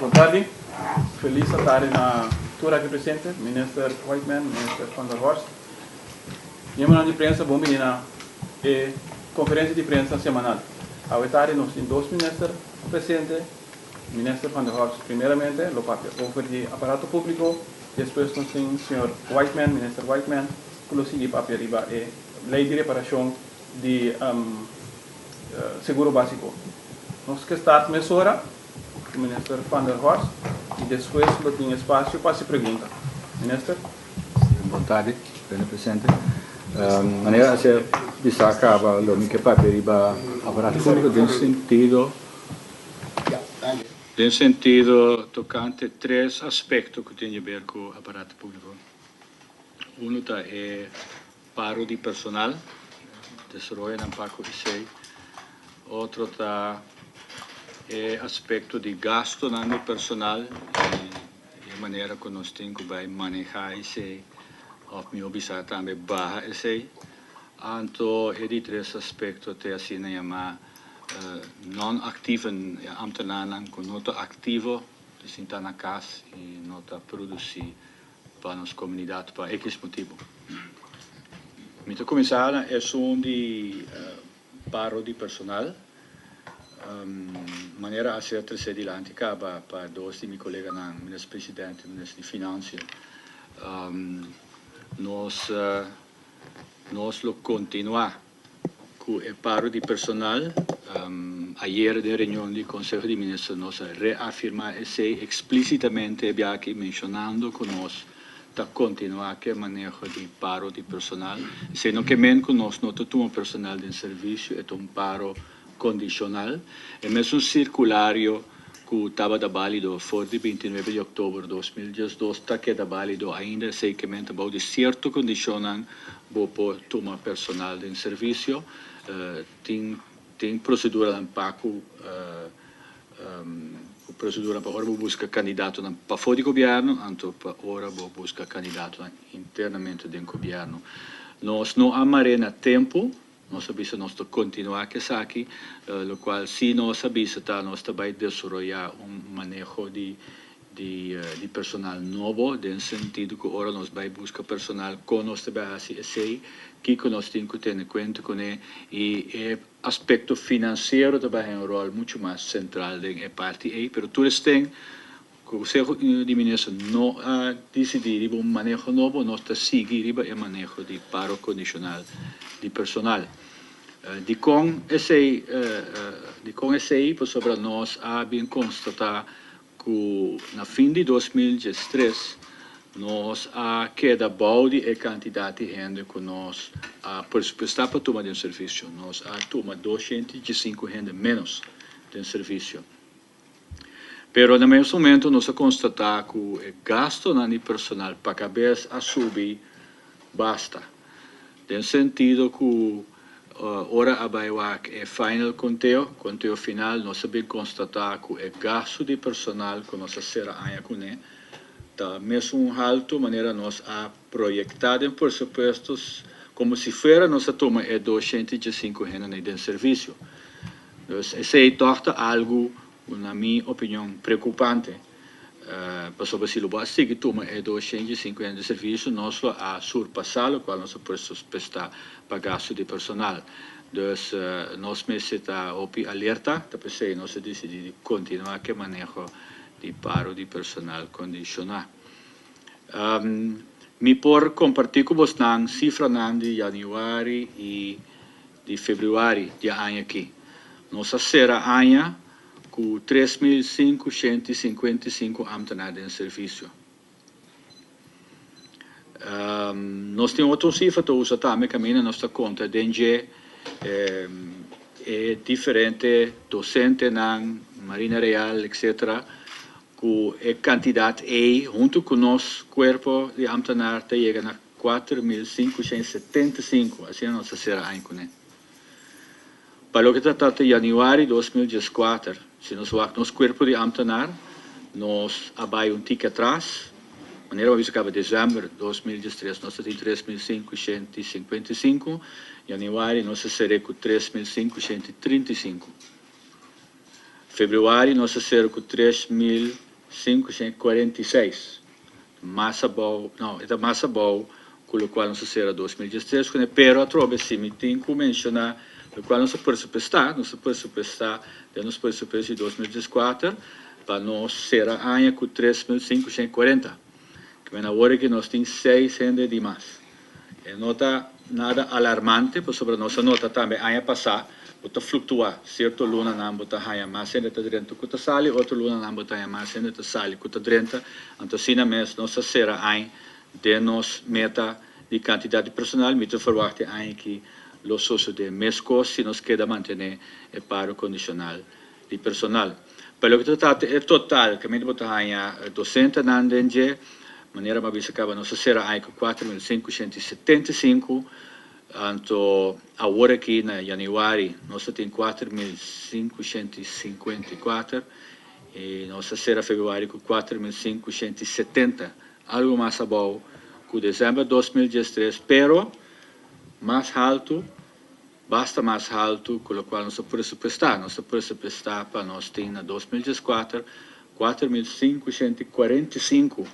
Boa tarde. Feliz estar na tour aqui presente, Minister Whiteman, Minister Van der Horst. E uma de prensa, bom menina, e conferência de prensa semanal. A tarde nós temos dois ministros presentes, Minister Van der Horst primeiramente, o papel de aparato público, depois nós temos o senhor Whiteman, Minister Whiteman, que o seguinte papel riba é lei de reparação de seguro básico. Nós que estamos nessa hora, o Minister Van der Horst, e depois eu tenho espaço para se perguntar. Minister? Boa tarde, senhor presidente. Maneira se bisa acaba lo que papel riba aparato público tem sentido tocante três aspectos que tem a ver com o aparato público. Um é paro de personal, desenvolvimento em Paco e sei. Outro é aspecto de gasto no personal e a maneira que nós temos que manejar isso, ou meu bisa também barra isso. Então, é de três aspectos que assim na chama non-activo ambtenaren com nota ativo, que está na casa e nota produzir para a nossa comunidade por X motivo. Então, começar é de paro de personal. Maneira a ser terceira adiante para dois de meus colegas, ministro presidente, ministro de Finanças, nós lo continuar com o paro de personal. Ayer de reunião do Conselho de Ministros nós reafirmar explicitamente aqui mencionando que nós continuar que manejo de paro de personal, sendo que menos que nós não tomamos personal de serviço, é paro condicional, é mesmo circulário que estava válido for de 29 de outubro de 2012, está queda válido ainda, sei que mente de certo condicionam para tomar personal de serviço, tem procedura em Paco, procedura para agora buscar candidato para fora do governo, então para agora buscar candidato internamente dentro do governo. Nós não amaremos tempo. Nós sabemos que nós continuar aqui, o qual se nós sabemos que nós vai desenvolver manejo de personal novo, no sentido que agora nós vamos buscar personal com nossa base que nós temos que ter em conta com ele, e o aspecto financeiro também é rol muito mais central da parte aí, mas todos têm. O Conselho de Ministros não ha decidido um manejo novo, nós seguimos o manejo de paro condicional de personal. De com esse sobre nós há bem constatado que no fim de 2013 nós há queda balde e quantidade de gente que nós está para tomar de serviço, nós há tomado 205 gente menos de serviço. Pero no mesmo momento nós constatamos que o gasto no personal para cabeça a subir basta. No sentido que ora abaiwak é final conteo final, nós sabemos constatar que o gasto de personal que nós será ainda com ele, está mesmo alto, maneira nós a projetado em pressupostos como se fosse nossa toma 205 gente de serviço. Então, esse é algo, na minha opinião, preocupante. Para se o básico toma 205 gente de serviço, nós a surpassar, o qual nós podemos prestar para gasto de personal. Então, nós estamos alerta, depois nós decidimos continuar com o manejo de paro de personal condicional. Me por compartilhar com vocês cifra de janeiro e de fevereiro de ano aqui. Nossa será ano com 3.555 ambtenares em serviço. Nós temos outra cifra que usa também na nossa conta, DNG é diferente, docente na Marinha Real, etc., que a quantidade junto com o nosso corpo de ambtenares chega a 4.575, assim a nossa será ano com ele. Para o que trata de janeiro de 2014, se nós vamos nosso corpo de ambtenar, nós abai tique atrás, maneira que acaba dezembro de 2013, nós temos 3.555, janeiro nós será com 3.535. Fevereiro nós será com 3.000 546. Massa bom, não, é massa bom, com o qual não se será 2013, pero a trobe se me tem que mencionar, o qual não se pode prestar de 2014, para nós será ano com 3.540, que é na hora que nós temos 6 gente de mais. É nota nada alarmante, por sobre a nossa nota também, ano passado, bota flutuar, certo luna não bota haya mais gente dentro que sali, outro luna não bota haya mais gente sali que dentro, então assim na mês nossa será ano de nos meta de quantidade de personal, me verwachte ano que los socios de MESCO se nos queda manter o paro condicional de personal. Pelo que trata é total, que me bota haya 200 nandenge, maneira mais bisa acaba nossa será ano com 4.575. Anto agora aqui na januário nós temos 4.554 e nossa será fevereiro com 4.570, algo mais bom que dezembro de 2013, pero mais alto, basta mais alto, com o qual nós podemos prestar para nós ter na 2014 4.545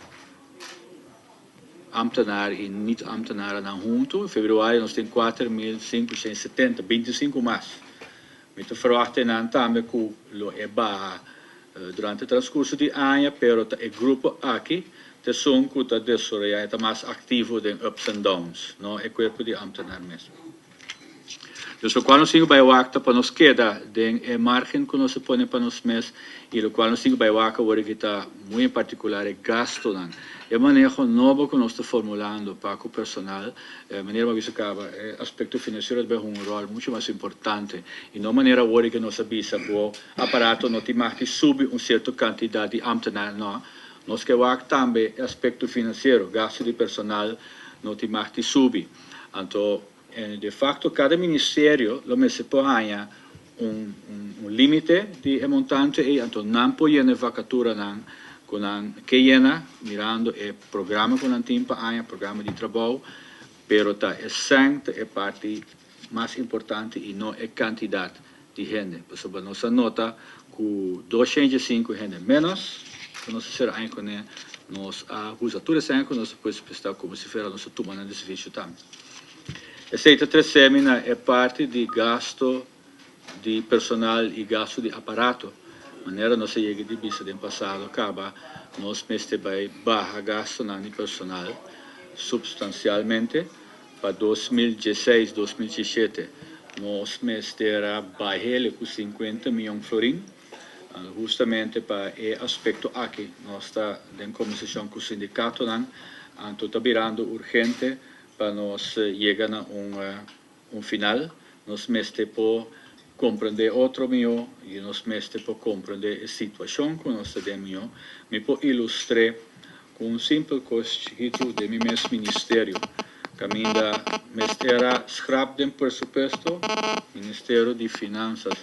ambtenaar e niet ambtenaren aan junto. In februari nós temos 4.570, 25 mais. Met de verwachting aan também que lo é barra durante o transcurso de ano, pero o grupo aqui te som que está desarrollado mais ativo de ups and downs, não é corpo de ambtenaar mesmo. Dus o qual nós temos bij wachten para nós queda de margem que nós põe para nós mês e o qual nós temos bij wachten agora que está muito em particular é gasto não. É manejo novo que nós estamos formulando para o personal, maneira mais acaba, aspecto financeiro é um rol muito mais importante e não maneira agora que nós avisa o aparato não tem mais que subir certa quantidade de ambtenaar não. Nós que wachten também aspecto financeiro, gasto de personal não tem mais que subir. Então de facto, cada ministério se põe limite de montante e então não pode ter vacatura que llena mirando o programa com a timpa programa de trabalho, pero é sempre a parte mais importante e não a quantidade de gente. Por isso, nossa nota que 205 gente menos, nós será com nós a usatura sempre nós depois prestar como se fosse a nossa turma de serviço também. Essa semana é parte de gasto de personal e gasto de aparato. Maneira nós chega de vista do passado, acaba nós mestre vai barra gasto de personal substancialmente para 2016, 2017. Nós mestre era baixele com 50 milhões de florins, justamente para o aspecto aqui. Nós está em conversação com o sindicato, então está virando urgente para nós chegar a final, nós mestre por compreender outro melhor e nós mestre por compreender a situação que nós temos, me por ilustrar com simples coisa de meu ministério, caminho da mestre era scrap de presupuesto, Ministério de Finanças,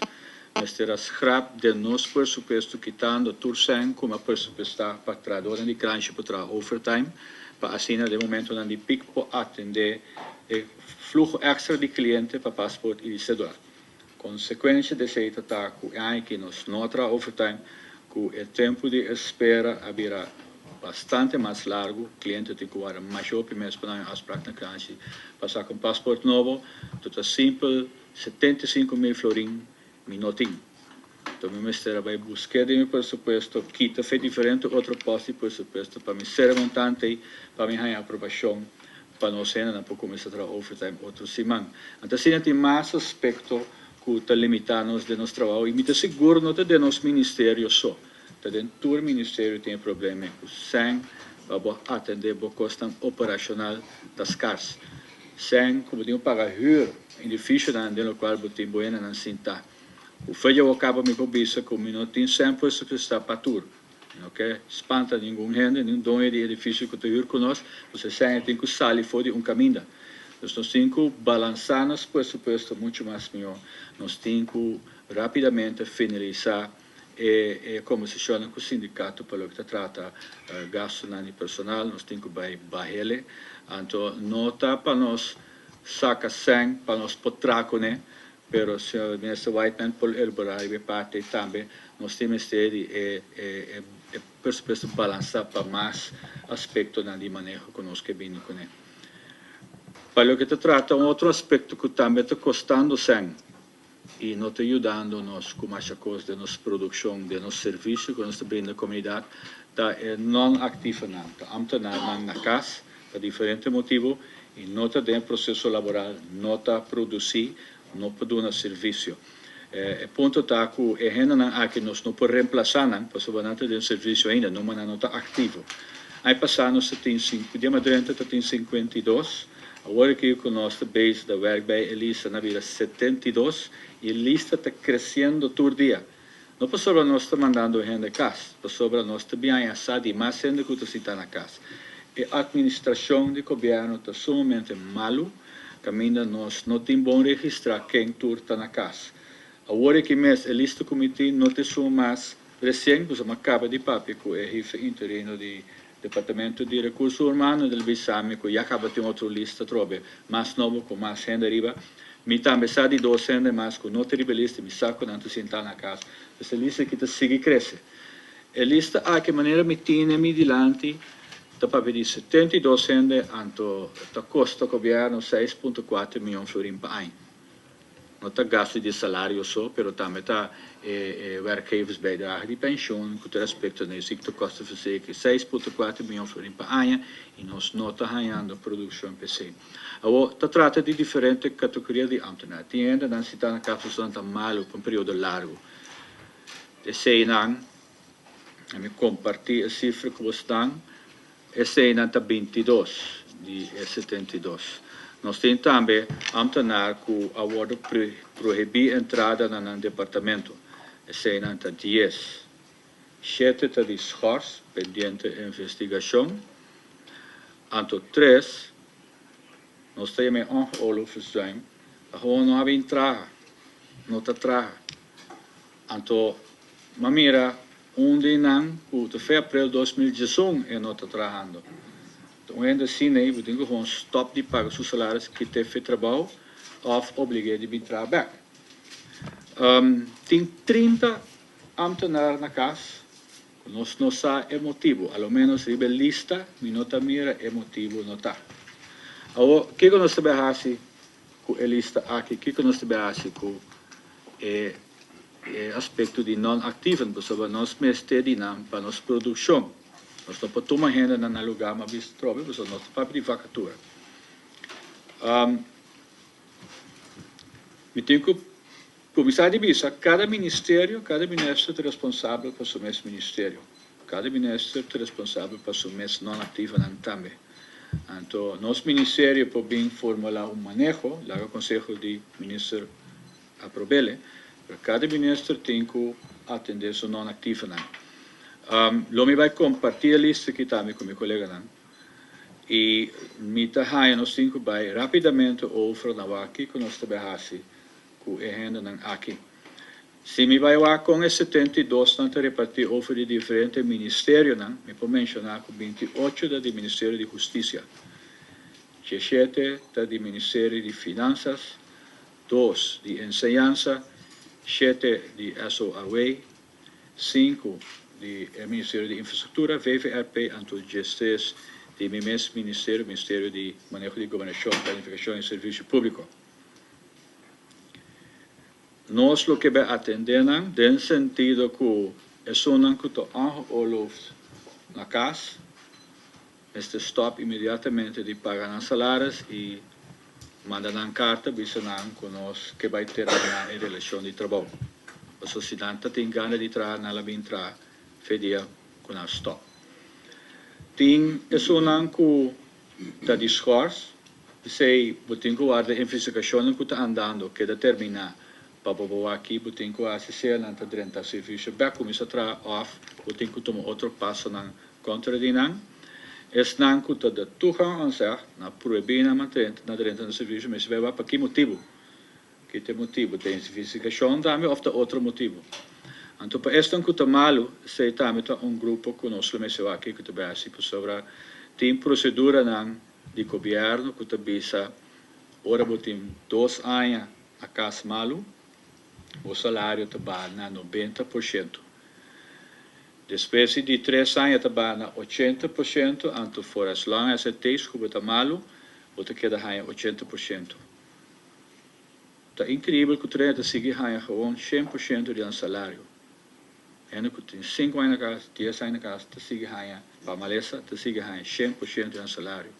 mestre era scrap de nosso presupuesto quitando turcem como presupuestar para trabalhar de crunch para overtime, para assim de momento não de pico para atender o fluxo extra de cliente para passaporte e de cédula. Consequência desse ataque é que nós não trabalhamos overtime, que o tempo de espera virá bastante mais largo, o cliente tem que guardar maior mês para as práticas passar com passaporte novo, tudo simples, 75 mil florins minutinho. Então, o ministério vai buscar de meu presupuesto, quita fez diferente outro posto de presupuesto para me ser montante, para me ganhar aprovação, para não ser não para começar a trabalhar overtime outro semana. Então, assim, tem mais aspecto que está limitando de nosso trabalho e me está seguro não de nosso ministério só. Dentro do ministério tem problema com sem para atender a custo operacional das casas. Sem, como digo, pagar edifício no qual tem boa na cinta. O feio acaba me pobisa como não tem sempre se prestar para tudo. Ok? Espanta nenhum gente, nenhum dono de edifício que está com nós, você sempre tem que sair fora de caminho. Nós temos que balançar nosso presupuesto muito mais melhor. Nós temos que rapidamente finalizar e como se chama com o sindicato para o que trata gasto de personal, nós temos que baixar. Então, não está para nós sacar 100 para nós potraco, né? Pero se o ministro Whiteman por elaborar parte também nós temos que presupuesto balançar para mais aspecto de manejo conosco que vem com ele. Para o que te trata, outro aspecto que também está custando sem e não está ajudando nós com mais coisas de nossa produção, de nosso serviço, que nós brinda à comunidade, é não ativo não. Está na casa, por diferente motivo, e não está dentro do processo laboral, não está produzir, não pode dar serviço. O ponto está que é gente que nós não podemos reemplaçar, porque não tem serviço ainda, não está ativo. Aí passamos, tem 52, agora que com nossa base da werk bij Elisa na vida 72 e a lista está crescendo todo dia. Não para sobre nós está mandando gente a casa, para sobre nós está bem assado e mais gente que está na casa. A administração do governo está sumamente malo, caminha nós não tem bom registrar quem está na casa. Agora que mês a lista do comitê não tem só mais recém, pois acaba de papel com o jefe interino de Departamento de Recursos Humanos do Bissame, que já acaba de ter outra lista, trobe, mais novo, com mais gente arriba. Me também sai de 2 gente mais, com outra lista, me saco não sentar na casa. Essa lista que está sigue cresce. A lista, que maneira me tiene me dilante, está para pedir 72 gente, anto, está custa o governo 6,4 milhões de florin por ano. Não está gasto de salário só, mas também está werkgeversbijdrage de pensioen, com respeito à ziektekostenverzekering, 6,4 milhões de florin por ano, e nós não está ganhando produção PC. Agora, trata de diferentes categorias de ambtenaar. Tem ainda na cidade na casa está mal por um período largo. Esse ano, eu compartilho a cifra que vocês dão, esse ano está 22 de 72. Nós temos também ambtenaar que agora proibir a entrada no departamento. Esse ano está 10. 7 está de schors, pendiente de investigação. Anto 3, nós temos ongeoorlogverzuim. Gewoon não há entrada, não está traga. Anto, mamira, onde não, o 3 de abril de 2018 não está trabajando. Então, ainda assim, we denken gewoon stop die paga seus salários que teve trabalho of obrigue de trabalhar. Tem 30 ambtenaars na casa, nós não sabemos o motivo, ao menos a lista, não mira o motivo não está. Agora, o que nós sabemos com a lista aqui, o que nós sabemos com o aspecto de não ativo, porque nós mesmo para nossa produção. Nós não podemos tomar renda no lugar, mas nós temos para abrir vacatura. Eu tenho que começar a dividir. Cada ministério é responsável por seu mesmo ministério. Cada ministério é responsável por seu mesmo não ativo também. Então, nosso ministério pode formular manejo, lá o Conselho de Ministros aprove, mas cada ministério tem que atender seu não ativo. Lo me vai compartilhar a lista que está com meu colega e me está nós temos que vai rapidamente over na aqui que nós trabalhamos com a agenda aqui. Se me vai lá com os 72 tanto repartir over de diferentes ministérios, me pode mencionar com 28 da do Ministério de Justiça, 17 da do Ministério de Finanças, 2 de Enseñanza, 7 de SOAW, 5 do Ministério de Infraestrutura, VVRP, anto gestes do mesmo Ministério de Manejo de Governação, Planificação e Serviço Público. Nós o que vai atender, no sentido que é só não que estou na casa, este stop imediatamente de pagar os salários e mandar uma carta avisando que nós que vai ter a relação de trabalho. A sociedade tem ganas de entrar na labintra fedia com a stop. Tem isso não que está discurso, sei, tem que guardar a investigação que está andando, que determina para o aqui, tem que assistir na dentro do serviço, para começar a trabalhar off, tem que tomar outro passo na contra de não. Es não que está de toegang aan zich, na proibir na dentro do serviço, mas vai para que motivo? Que tem motivo, tem investigação também ou outro motivo. Então, para este que está malo, se também grupo que nós temos aqui que está assim, sobre tem procedura de governo que está bisa, ora tem 2 anos a casa malo, o salário está na 90%. Depois de 3 anos, está na 80%, anto for as long as it takes, que está malo, você queda ganha 80%. Está incrível que o treino sigue ganha gewoon 100% de salário. En que tem 5 anos na casa, 10 anos na casa, está sigue ganha, para malesa, está sigue ganha 100% de salário.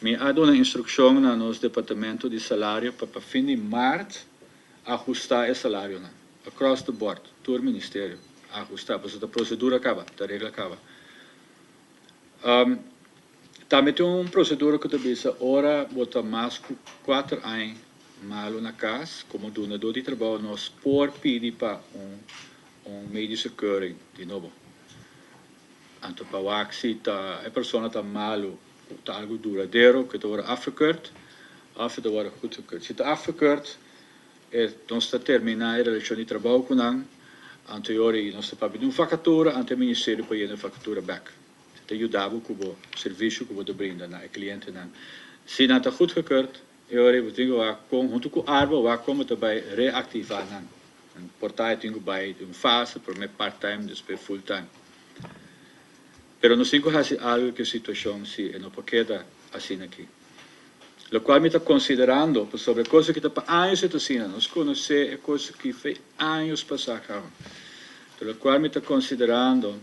Me ha dado uma instrução no nosso departamento de salário para fim de março ajustar o salário, across the board, todo o ministério, ajustar, porque a procedura acaba, a regra acaba. Também tem uma procedura que diz, ora, botar mais que 4 anos malo na casa, como donador de trabalho, nós por pedir para medical keuring de novo. Então, para se a pessoa está malo, está algo duradouro, que está afgekeurd, of het wordt goedgekeurd. Zit afgekeurd, dan staat terminar a relação de trabalho com nós, anteriori nós está pedindo vacatura, ante o ministério para ir na vacatura back. Zit ajudava com o serviço que você brinda na cliente não. Se não está goedgekeurd, agora você tem que com junto com a arbeid, waar komen daarbij reactivar não. Een partij tem que bij uma fase, por me part-time, depois full-time. Pero não sigo fazer algo que a situação se não queda assim aqui. Lo qual me está considerando sobre coisas que está para anos assim, nós conhecemos coisas que fez anos passaram. Lo qual me está considerando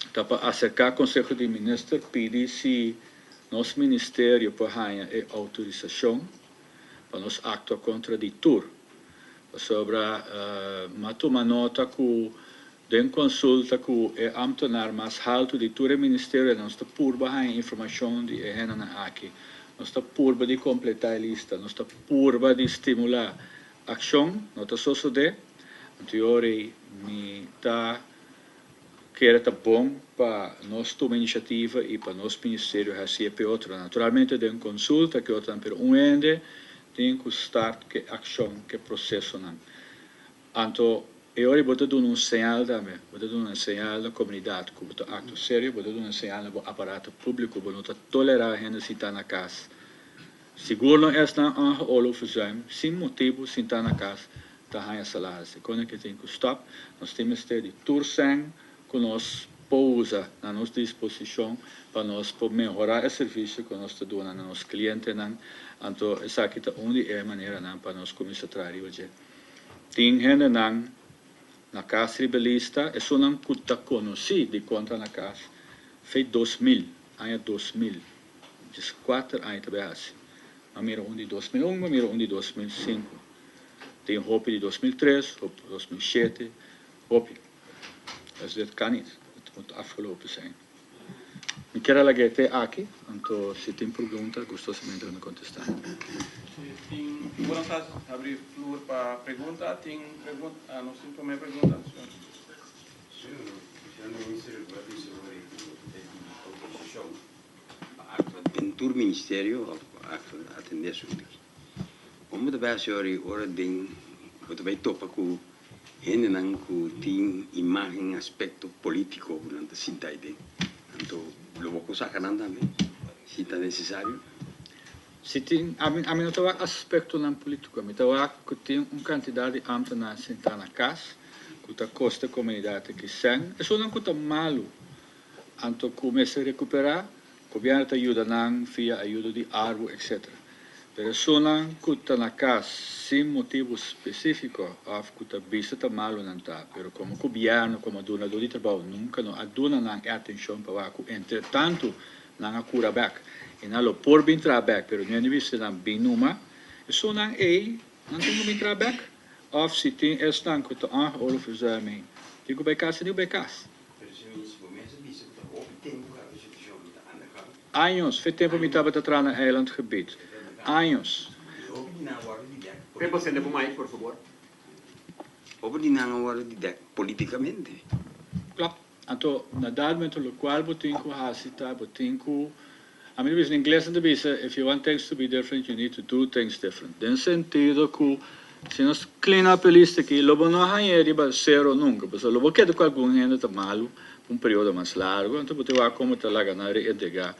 está para acercar o Conselho de Ministros pedir se nosso ministério pode ganhar autorização para nos actos contraditórios sobre tomar nota que den consulta que é ambtenaar mais alto de todo o ministério nós está por ganhar informação de aqui. Nós está por de completar a lista, nós está por de estimular a ação, não está só de, teoria me está quer tá bom para nós tomar iniciativa e para nosso ministério fazer para outro. Naturalmente, tem consulta que outro pero ende tem que start que ação, que processo não. Então, eu vou dar um sinal também, vou dar um sinal da comunidade, que vou dar acto sério, vou dar um sinal do aparato público, vou não tolerar a gente estar na casa. Seguro não é na olo fazer, sem motivo, sem estar na casa, tá ganha salário. Quando que tem que stop, nós temos que ter de tursen, que nós pousa na nossa disposição para nós melhorar o serviço que nós estamos dando a nossos clientes. Então, essa aqui é uma maneira para nós começar a trabalhar hoje. Tem gente na casa rebelista, é só não que conheci de conta na casa. Foi 2000, ano 2000, 4 anos também assim. Mira de 2001, mira de 2005. Tem roupa de 2003, roupa de 2007, roupa. Dus dit kan niet. Het moet afgelopen zijn. Ik quero alagar até aqui, então se tem pergunta, gostosamente de contestar. Tem, vamos abrir flor para pergunta. Tem pergunta, não sei como é pergunta. Dentro do Ministério, atender isso aqui. Como também a senhora ora tem, você vai topar com gente não que tem imagem, aspecto político durante a cidade. Então, lo vou sacar também, se está necessário. Se tem, a mim não tem aspecto não político, a mim tem uma quantidade de ambtenaars sentar na casa, que está custa a comunidade que são, é só não que está malo, então começa a recuperar. O governo ajuda via ajuda de árvore, etc. Mas só não que está na casa sem motivo específico, que está visto está malo não está. Mas como governo, como donador de trabalho, nunca não aduna atenção para que entretanto não cura back. E não lo por bem trabalhar, mas não é visto não bem numa. E só não não tem bem trabalhar. Ou se tem esta que está olha fazer mim, tem que vai casa, não vai casa. Anos, fez tempo que estava atrás no eilandgebied. Anos. ¿Qué você leva mais, por favor? Over die naam worden die dek politicamente. Klopt. Então, na dado momento no qual botinho hasita, botinho, a mim em inglês não diz, if you want things to be different, you need to do things different. Den sentido que se nós clean up a lista aqui, logo não há riba zero nunca, porque logo que com algum gente tá malo, um período mais largo, então botinho vai como tá lá ganhar e entregar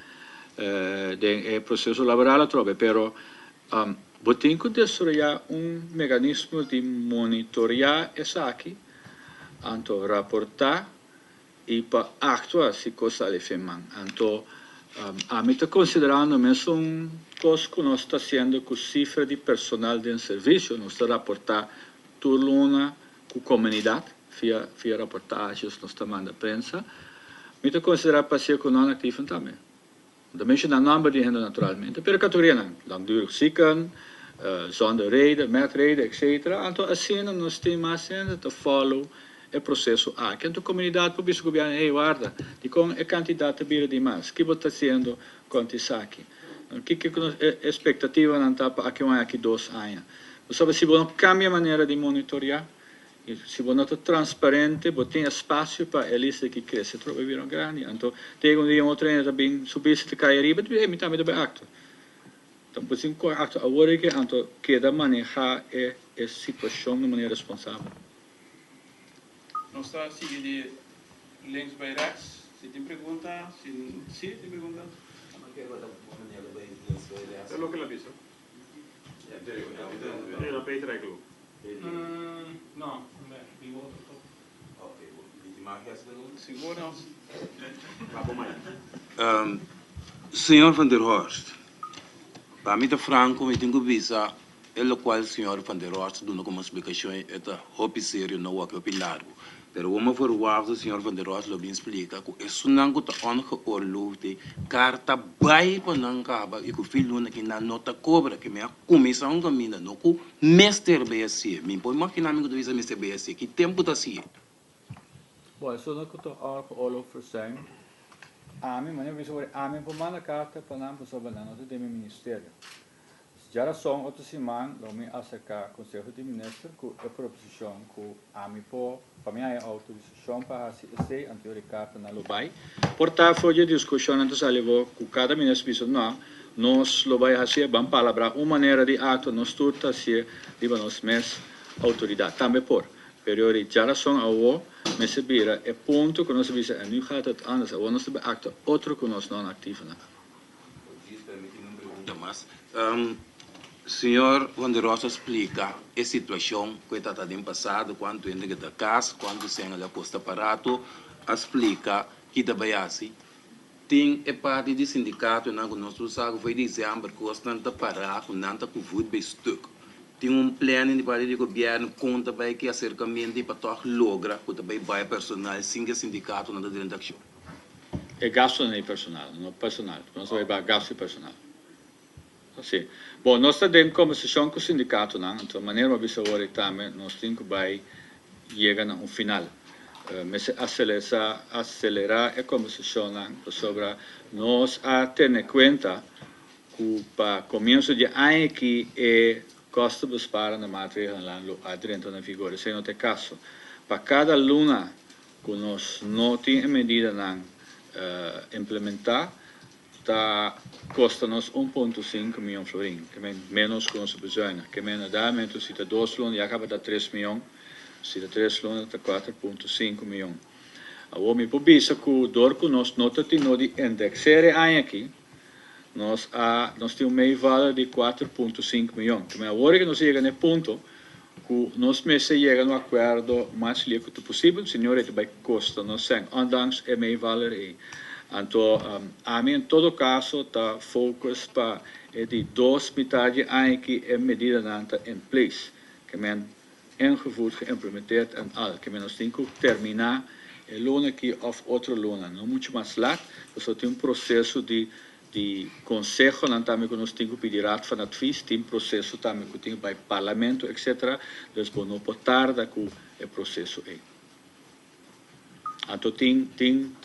de processo laboral a trove, pero botinho que desarrollar mecanismo de monitorear essa aqui, então rapportar e para actuar se coisa ali femang. Então, a mim está considerando mesmo coisa que nós está sendo com cifra de personal de serviço, nós está reportar turluna com comunidade, via reportagens, nós está mandando prensa, me está considerando para ser com não ativo também. Também se dá número de gente naturalmente, pero categoria não, langdurig zieken, zonder reden, met reden, etc. Então, assim, nós temos mais gente que follow o processo A. Que a comunidade pode o governo, hey, guarda, e com a quantidade de vida de mais, que você está fazendo com isso aqui? Que a expectativa não está para aqui 2 anos? Você sabe, se você cambia a maneira de monitorear, se você não é transparente, você tem espaço para a lista que cresce, troca viram grande. Então, tem dia outro ano também subir se cair riba, me também deve acto. Então, você tem que acto agora que então queda manejar a situação de maneira responsável. Nós está seguindo de links by rechts. Se tem pergunta, se tem pergunta. É o que ela disse. Não, Peter é clube. Não, vivo segura. Senhor Van der Horst, para mim, franco, eu tenho visa, o qual o senhor Van der Horst dá uma explicação, é hobby sério, não é hobby largo. Pero uma verwaarde o senhor Van der Horst lo bem explica que isso não é ongeoorloofde carta bij panangaba e que o filho que na nota cobra que minha comissão caminha no que Mr. BSC, me põe imaginar me que Mr. BSC que tempo tá assim. Bom, isso não é que estou ongeoorloofd zijn. Mim, mas eu vejo mim por mandar carta para não pessoa banana do meu ministério. Já são outras semanas, eu me acercar com o Conselho de Ministros com a proposição com mim por para mim é autorização para fazer anterior carta na Lubai. Portanto, foi a discussão antes levou com cada ministro disse não, nós Lubai fazer bem palavra uma maneira de ato nós tudo fazer de nós mesmos autoridade também por período já são ao me se vira é ponto que nós visa nu gaat het anders, we nós be acto outro que nós não ativo na. Mas senhor Van der Horst explica a situação que está no passado, quando entra da casa, quando se entra posto aparato, explica que também assim. Tem a parte do sindicato, não que nós usamos, foi dezembro, que nós não está parado, não está com o bem estuque. Tem plano de parte do governo, conta bem que acercamento para tocar logra, que também vai personal, sem o sindicato não está dentro da ação. É gasto nem personal, não personal, nós vai para gasto personal. Assim, bom, nós temos conversação com o sindicato, não? Então, a maneira de saber também, nós temos que chegar a final. Mas acelerar a conversação sobre nós a ter em conta que para começo de ano que é custo para na matéria lá dentro da vigor. Se não tem caso, para cada aluna que nós não temos medida implementar está custa-nos 1,5 milhão florim, que é menos que nós precisamos, que é da momento se está 2 alunos, já acaba de 3 milhões, se está 3 alunos, está 4,5 milhões. Agora, me pode que dor que nós não temos de indexar aqui, nós temos meio valor de 4,5 milhões. Que agora que nós chegamos nesse ponto, que nós meses chegamos a um acordo mais líquido possível, senhor, isso vai custar nós 100, ondanks é meio valor aí. Então, a mim, em todo caso, está focus para de 2 metades que é medida em place, que é ingevoerd, geïmplementeerd en al. Que nós temos que terminar o loon aqui of outro loon. Não muito mais lá, nós temos processo de conselho, também que nós temos que pedir van advies, tem processo também que tem para parlamento, etc. Então, não pode tardar com o processo aí. Então, tem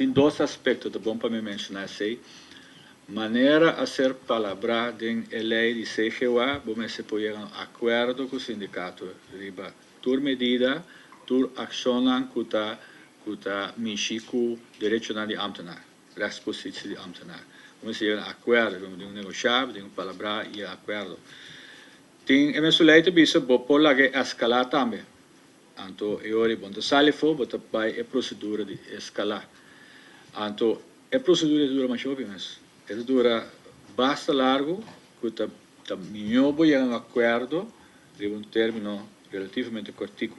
2 aspectos, é bom para me mencionar assim. Maneira a ser palavra em lei de CGA, vamos se pode chegar a acordo com o sindicato, riba, tur medida, tur accionan kuta michiku direcional de ambtenaar, rechtspositie de ambtenaar. Vamos chegar a acordo, vamos negociar, vamos palavra e acordo. Tem a mesma lei de bisa, por lá que escalar também. Então, eu quando sai fora, você vai a procedura de escalar. Então, a procedura dura mais jovem, mas ela dura bastante largo, que está melhor para um acordo de término relativamente curtico.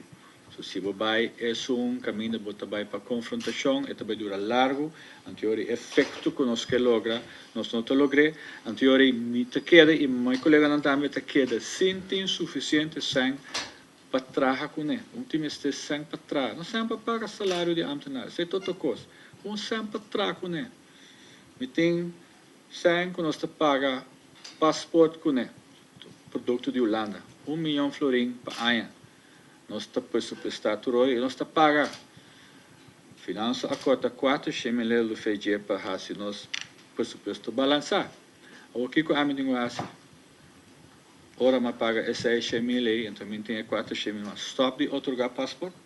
Se você vai é caminho você vai para confrontação, e vai durar largo, anterior efeito que nós que logra, nós não te logré, anterior me te queda e meu colega não também te queda, sem suficiente sangue para trabalhar com ele. Último este sangue para trabalhar, não sempre paga salário de ambtenaar, é toda coisa, um sangue para trabalhar com ele. Me tem sangue que nós te paga passaporte com ele, produto de Holanda, 1 milhão florim para ano. Nós está pressupostato e nós está paga. Finança a cota 4 chemele do feijão para se nós pressuposto balançar. O que que a mim digo assim? Ora me paga essa chemele, então me tem 4 chemele, stop de otorgar passaporte.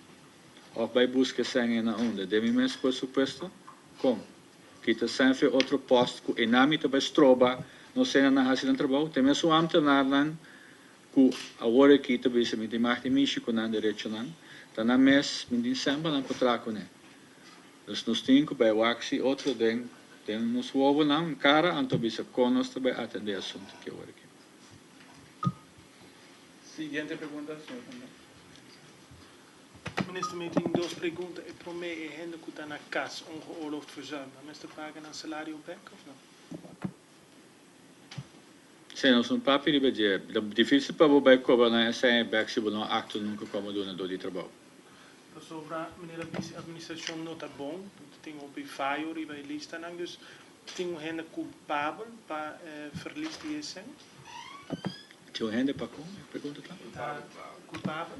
Ou vai buscar sangue na onda, deve mesmo pressuposto. Como? Kita sempre outro posto que enami também stroba, não sei na hasi no trabalho, tem mesmo ambtenaar nan ku agora kita bisa me dimar de mishi com nan direito nan, tá na mes me din sempre nan potraco né. Nos tem que vai waxi outro den nos ovo nan cara anto bisa conos também atender assunto que agora aqui. Siguiente pergunta, senhor. Minister, me tem duas perguntas. E para mim, é gente que está na casa, ongeoorloofd verzuim. Dan is de vraag een salario back of não? Sim, nós não papi de bedir. Difícil para o vai cobrar na essa back se não acto nunca como dona do trabalho. Sobre a administração não está bom. Tem op fire e vai lista não. Dus tem gente culpável para verlies die is zijn. Tem gente para como? Pergunta lá. Culpável.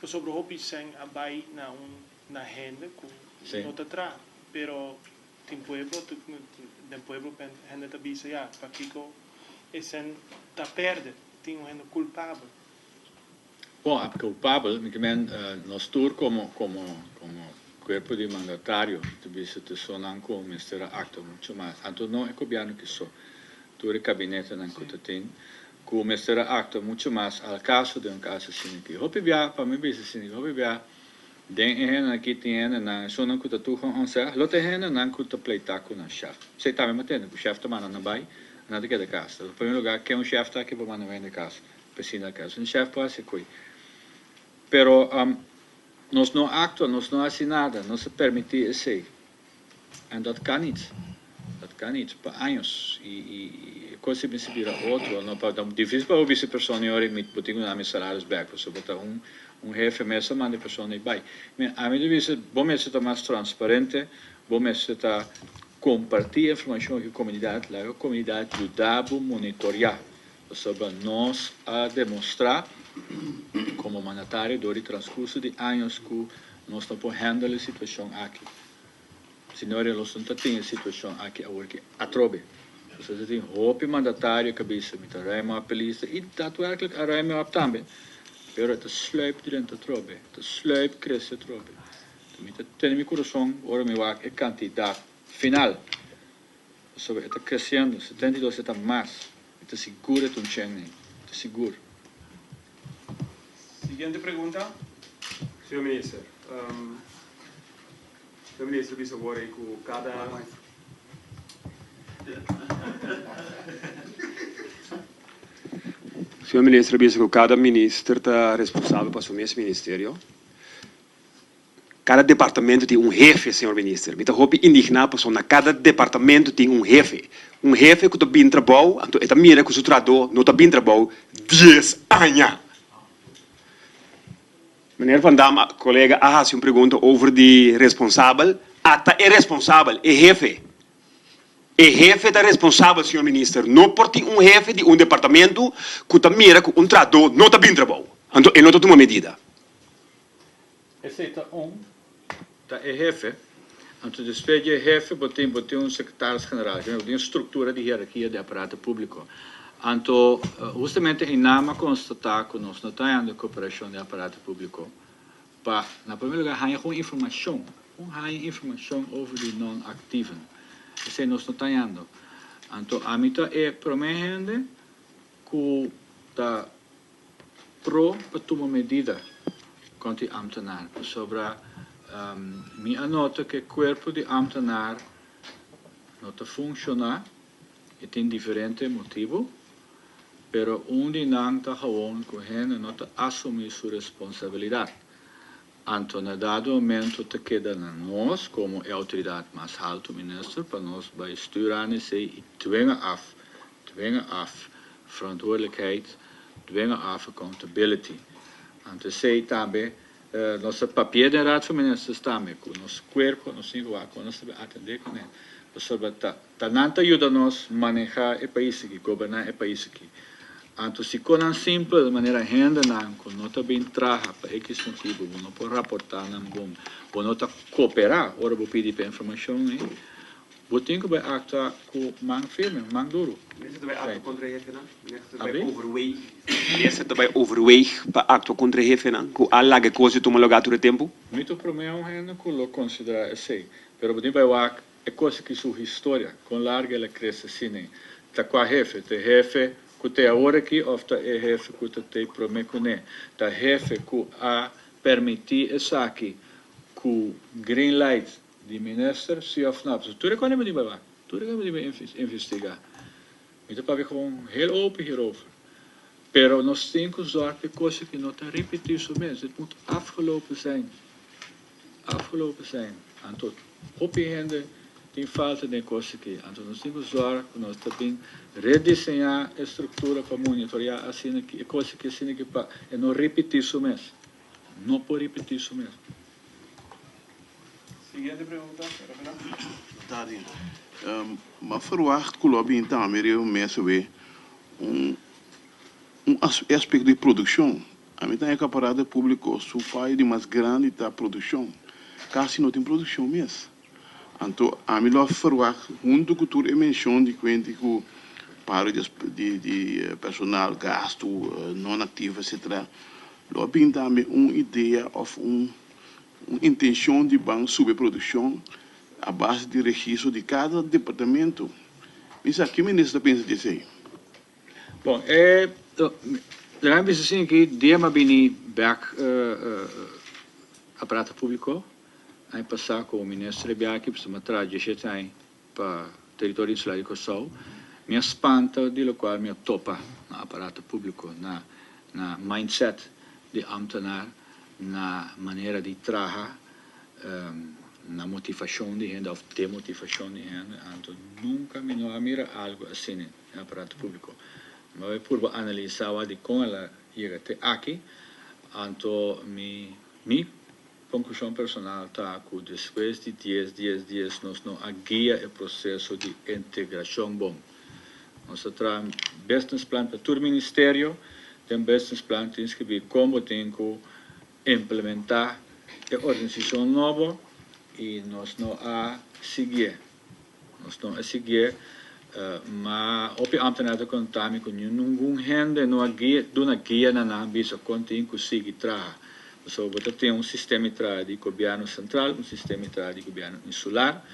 Sobre hobbies zijn abai na gente que não está atrás. Pero tem pueblo gente está bisa já. Para Kiko esse está perde. Tem gente culpável. Bom, a culpável, nós tour como corpo de mandatário, deve ter sonan com o Ministério Acto muito mais. Então não é governo que só, tour gabinete não que tem, com o Ministério Acto muito mais ao caso de caso assim que. Hope via para mim bisa assim, hope via den ena aqui tem na sonan que tu com onça, lote ena não que tu pleita com na chef. Você tá me matando, o chef tá mandando vai, nada que é da casa. No primeiro lugar, que um chef tá aqui para mandar na casa, piscina da casa. Um chef pode ser coi. Pero nós não actuamos, nós não fazemos nada, não se permite isso. E dat kan niet. Dat kan niet, para anos. E coisa me se vira outro, não para difícil para o vice-pessoa me botar na salários back, você botar jefe mesmo, manda pessoa nem vai. A mim deve bom mesmo estar mais transparente, bom mesmo estar compartilhar informação com a comunidade ajudar a monitorar, sobre nós a demonstrar como mandatário do transcurso de anos que nós estamos handling a situação aqui. Senhores, nós não temos a situação aqui a trobe. Você tem roupa mandatário cabeça, me tarema a polícia e daadwerkelijk a ruim op também. Pero het sluip dentro trobe, het sluip cresce trobe. Então, tem meu coração, ora me vai é candidato final. Sobre está crescendo, 72 está mais. Está seguro de chene, está seguro. Siguiente pergunta. Senhor Ministro, bisa agora com cada... Senhor Ministro, bisa que cada ministro está responsável para assumir esse ministério. Cada departamento tem jefe, senhor ministro. Me roupa indignado, pessoal, cada departamento tem jefe. Jefe que está bem trabalhando, então ele mira que o seu trabalho não está bem trabalhando 10 anos. Meneer Van Dam, colega, faz uma pergunta over de responsável. Ata é responsável, é jefe. É jefe da responsável, senhor ministro. Não pode ter jefe de departamento que está mira que trabalho não está bem trabalhando. Então ele não está tomando medida. Esse está é jefe. Então, depois de jefe, botei secretário-geral, tem estrutura de hierarquia de aparato público. Então, justamente em nama constatar que nós não estamos em cooperação de aparato público, para, na primeiro lugar, há informação over de não-ativen. Isso nós não estamos. Então, a mim é prometendo que está para tomar medida contra o ambtenaar sobre me anota que o corpo de ambtenaar não funciona e tem diferentes motivos, pero de não está gewoon com ele não assumir sua responsabilidade. Então, na dado momento, te queda na nós, como a autoridade mais alta, ministro, para nós vai sturen e dwingen af, verantwoordelijkheid, dwingen af accountability. Então, sei também, nosso papel da Raad van Ministers também, com nosso corpo, nosso igual, com nós atender com ele. Sobre tanto ajuda nós a manejar o país aqui, governar o país aqui. Então, se conan simples, de maneira renda, não está bem trabalhar para X motivo, não pode raportar, não pode cooperar, ora vou pedir para informação, né? Vou ter que actuar com mão firme, mão duro. Minister, vai contra hefe, não? Minister, vai overweeg para actuar contra hefe, não? Com a larga coisa toma lugar todo o tempo? Muito problema ainda que eu considero assim, mas vou ter é coisa que sua história, com larga ela cresce assim, tá com a hefe, que te agora aqui, ofta é hefe que te promete né, tá hefe que a permitir isso aqui, que green light de minister se of não, tudo que me diga, tudo que me investigar, então para ver como heel open hierover, pero nós temos que zorgen de coisas que não te repetir zo mensen, het moet afgelopen zijn, então, op je handen tem falta de coisas aqui. Então, nós temos que usar, nós também redesenhar a estrutura para monitorar assim que coisas que assim que para não repetir isso mesmo. Não pode repetir isso mesmo. Siguiente pergunta, Tadi, mas verwacht que o lobby então americano mesmo é aspecto de produção. A mim tem a parada pública, o faz de mais grande da produção, quase não tem produção mesmo. Então, a mim lá verwacht, junto com toda a menção de que para de personal, gasto, não ativo, etc. Lá também uma ideia ou uma intenção de banco sobre produção a base de registro de cada departamento. Isso aqui o ministro pensa disso aí? Bom, dan is het que diema bini back aparato público, aí passar com o ministro Biaki para mostrar de jeito para território insular de Kosovo, me espanta de lo qual me topa na aparato público, na mindset de ambtenaar, na maneira de trabalhar, na motivação de gente, ou demotivação de gente, então nunca me não mira algo assim no aparato público. Mas por analisar de como ela chega até aqui, então minha conclusão personal está que depois de 10 dias nós não guia o processo de integração bom. Nós temos business plan para todo o ministério, tem business plan tem que ver como tem que implementar a organização nova e nós não a seguir. Mas op ambtenaren contato com nenhum gente não dona guia na bisa contém que siga trabalhar. Então, você tem sistema de governo central, sistema de governo insular.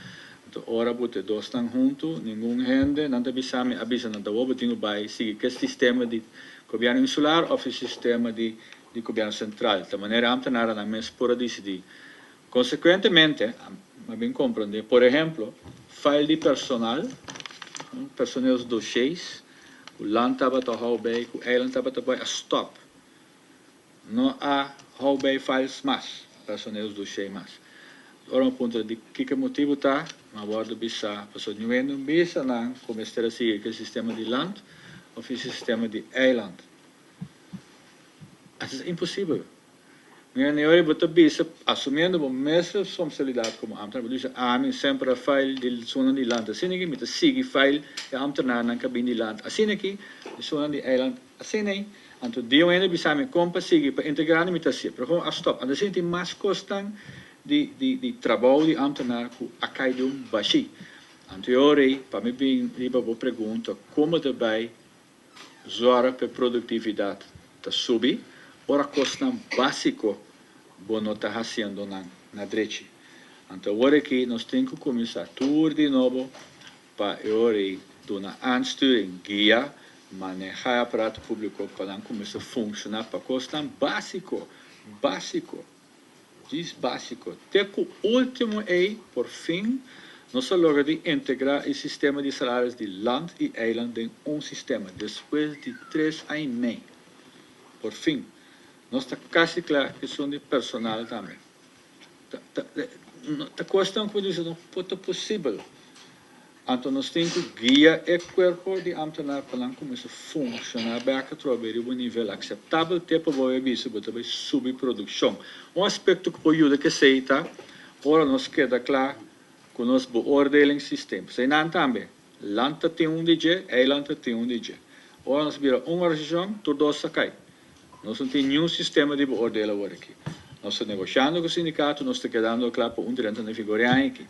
Então, ora você dois estão juntos, nenhum gente não te avisa não te vou ter vai seguir que sistema de governo insular ou sistema de governo central. De maneira ambtenaren na mes por decidir. Consequentemente, mas bem compreender, por exemplo, file de personal os dossiers, o land estava a hou bij, o eiland estava a stop. Não há hou bij files mais, os dossiers mais. Ora, um ponto de que motivo está, mas agora bisa, passou de novo, bisa não, como está a seguir que sistema de land ou o sistema de eiland. Isso é impossível. Minha neoria bota bisa, assumindo a mesma responsabilidade como ambtenaar, dus mim sempre a file de zona de land, assim aqui, met sigue file de ambtenaar na cabine de land, assim aqui, de zona de eiland, assim aí, então deu ainda bisa me compa sigue para integrar no mitasia, para como a stop, então assim tem mais custam de trabalho de ambtenaar que a cair baixi, então eu orei para me bem riba vou pergunta como também zorra para produtividade tá subir. Ora custa básico bom não está fazendo na direita. Então agora aqui nós temos que começar tudo de novo para eu dar aansturing, guia, manejar o aparato público para começar a funcionar para custa básico. Diz básico. Até que o último por fim, nós logra de integrar o sistema de salários de land e eiland em sistema, depois de 3 anos e meio. Por fim. Nós está quase claro que são de personal também. a questão que diz não pode possível. Então nós temos que guiar o corpo de ambtenaar para como isso funciona, para que trabalhe um nível aceitável, até para o serviço, para subir produção. Aspecto que pode ajudar que seja, ora nós queda claro que nós beoordeling sistema. Sem nada também, lanta tem DJ, eilanta tem DJ. Ora nós vira região, tudo cai. Nós não temos nenhum sistema de beoordeling agora aqui. Nós estamos negociando com o sindicato, nós estamos quedando claro para direito na figura aqui.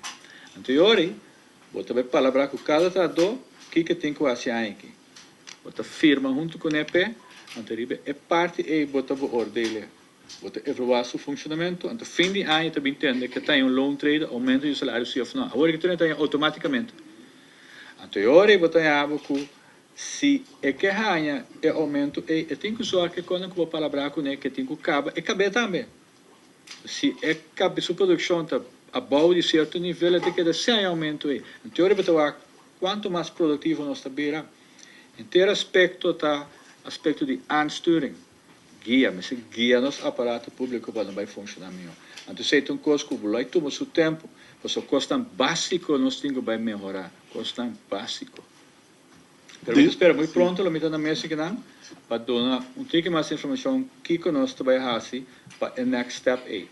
Anterior, você vai falar com cada trador, o que tem que fazer aqui. Você firma junto com o EP, anterior é parte e você vai ordenar. Você evaluar seu funcionamento, então fim de ano você entende que tem long trade, aumento de salário se ou não. Agora que tem automaticamente. Anterior, você vai com se é que ganha é aumento, e tem que usar que quando eu falar com ele que tem que caber também. Se é cabe sua produção está abaixo de certo nível, é que sem aumento aí. Em teoria, quanto mais produtivo nós estamos, inteiro aspecto de ansturing, guia, mas guia nosso aparato público para não vai funcionar melhor. Então, se tem um custo que vai tomar seu tempo, mas o custo básico nós temos que melhorar, custo básico. Pero espero muito pronto, lo meto na mesa que não, para dar um pouco mais informação que nós vamos fazer para o next step aí.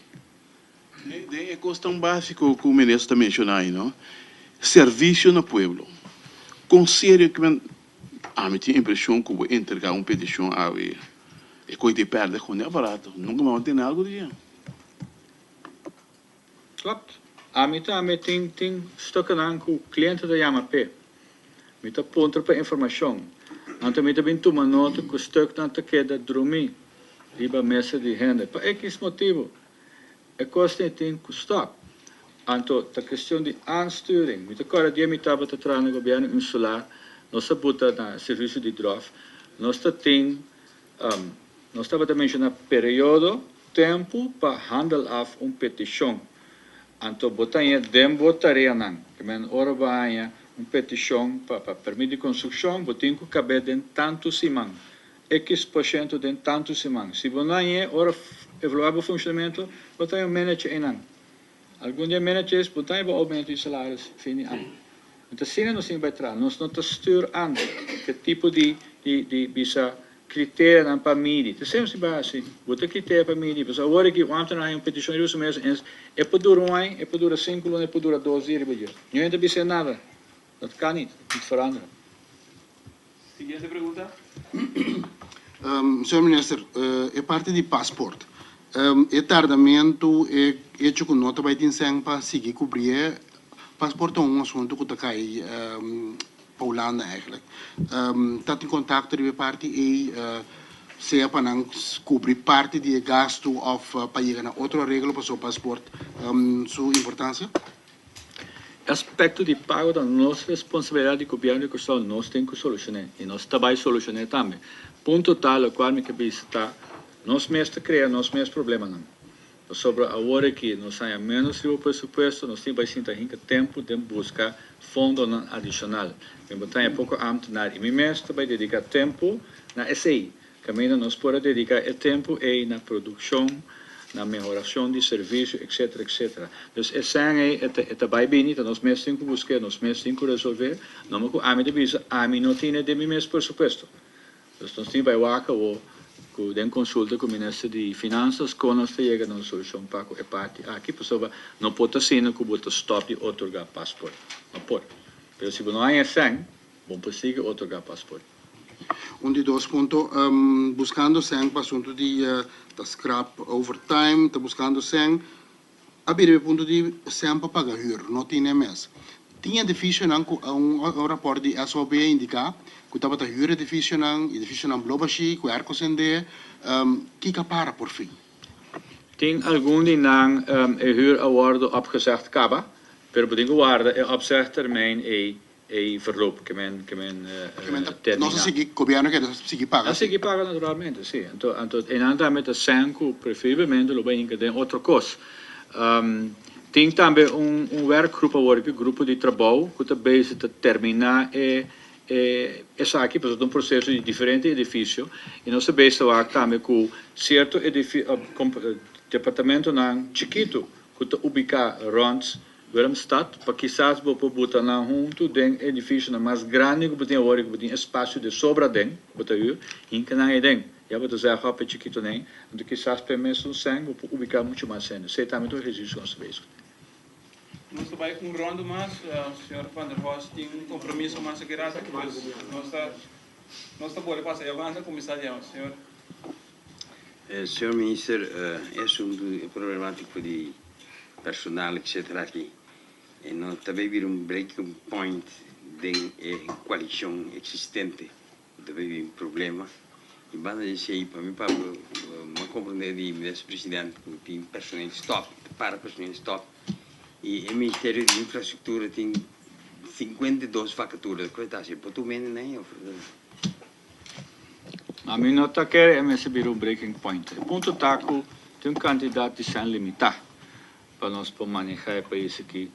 É questão básica que o ministro está mencionando aí, não? Serviço no pueblo. Conselho que a minha impressão que vou entregar uma petição a ver. É coisa de perda com o aparato. Nunca mais tem algo de dia. Claro. A mim também tem estocando com o cliente da YAMAP. Me está pondo para informação. Então, me também toma nota que o estoque não queda dormir. Riba mesa de renda. Para X motivo. A costa tem que stop. Então, a questão de aansturing. Me cada dia me estava tratando no governo insular. Nós bota na serviço de DROF. Nós estava também na período, tempo para handle of petição. Então, botaria dembo tarefa não. Que men ora vai petição para permitir de construção, botem que caber dentro tanto semana. X% dentro tanto semana. Se você não é, ora evaluar o funcionamento, botem um manager em ano. Algum dia managers botem o aumento de salários fim de ano. Então, se não se vai entrar, nós não estamos que tipo de bisa critério para medir. Então, sempre se vai assim, botar critério para medir. Porque agora que vamos ter uma petição de uso mesmo, é para durar um ano, é para durar 5 anos, é para durar 12 dias. Não é de nada. Dat kan niet veranderen. Siguiente pergunta. Senhor Ministro, é parte de passaporte. É tardamento, é hecho que nota vai ter para seguir cobrir. Passaporte é um assunto que está cai para a Holanda, eigenlijk. Está em contato com a parte e se é para cobrir parte de gasto ou para chegar a outra regra para o seu passaporte. Sua importância? Aspecto de pago da nossa responsabilidade de governo e questão nós temos que solucionar e nós também solucionar também. Ponto tal o qual me cabe está nós mesmos criamos nós mesmos problemas não. Sobre a hora que nós temos menos o presupuesto nós temos bastante tempo de buscar fundo adicional. Me botar pouco amtenar e me mesmo também dedicar tempo na SI. Caminho nós podemos dedicar tempo e na produção na melhoração de serviço, etc, etc. Dus essa vai bem, então nós mesmos temos que buscar, nós mesmos temos que resolver, não que a mim devisa, a mim não tem de mim mesmo presupuesto. Então nós temos que vaca ou com consulta com o ministro de Finanças, quando nós chegamos a uma solução para a parte aqui, pessoa não pode ser que bota stop de otorgar passaporte, não pode. Mas se não há assim, vamos conseguir otorgar passaporte. De dois pontos, buscando sempre para o assunto de scrap overtime, está buscando sempre, a primeiro ponto de sempre pagar hyra, não tinha mais. Tinha edifício um rapport de SOB indicar que estava a hyra edifício não blobashi, que arco sende, que para por fim. Tem algum de não hyra award opgezegd kaba, pero bedingo waarde op zich termijn verloop que men termina. Nós seguimos, o governo quer seguir pagando. Seguir pagando naturalmente, sim. Então, em andamento sanco, preferivelmente, lo bem que tem outra coisa. Tem também werkgroep agora, grupo de trabalho, que está bezig te terminar essa aqui, porque é um processo de diferente edifício, e nós estamos também com certo departamento não chiquito, que ubicar rond Willemstad, para quizás vou botar na junto den edifício na mais grande que tem agora que tem espaço de sobra den, botar aí, em que não é den. Já botar já rápido chiquito nem, então quizás permesso sem vou ubicar muito mais cena. Sei também do registro com serviço. Nós vai rondo mais, o senhor Van der Horst tem compromisso mais grande que nós está boa passar avança começar já, senhor. Senhor Ministro, é problemático de personal, etc. aqui. E nós também vira breaking point da coalição existente. Também vira problema. E banda de sei, para mim, para uma compreender de vice-presidente, que tem personal stop, para personal stop. E o Ministério de Infraestrutura tem 52 vacaturas. Qual é a tu menos nem? A mim não está querendo receber breaking point. O ponto está que tem candidato sem limitar para nós poder manejar o país aqui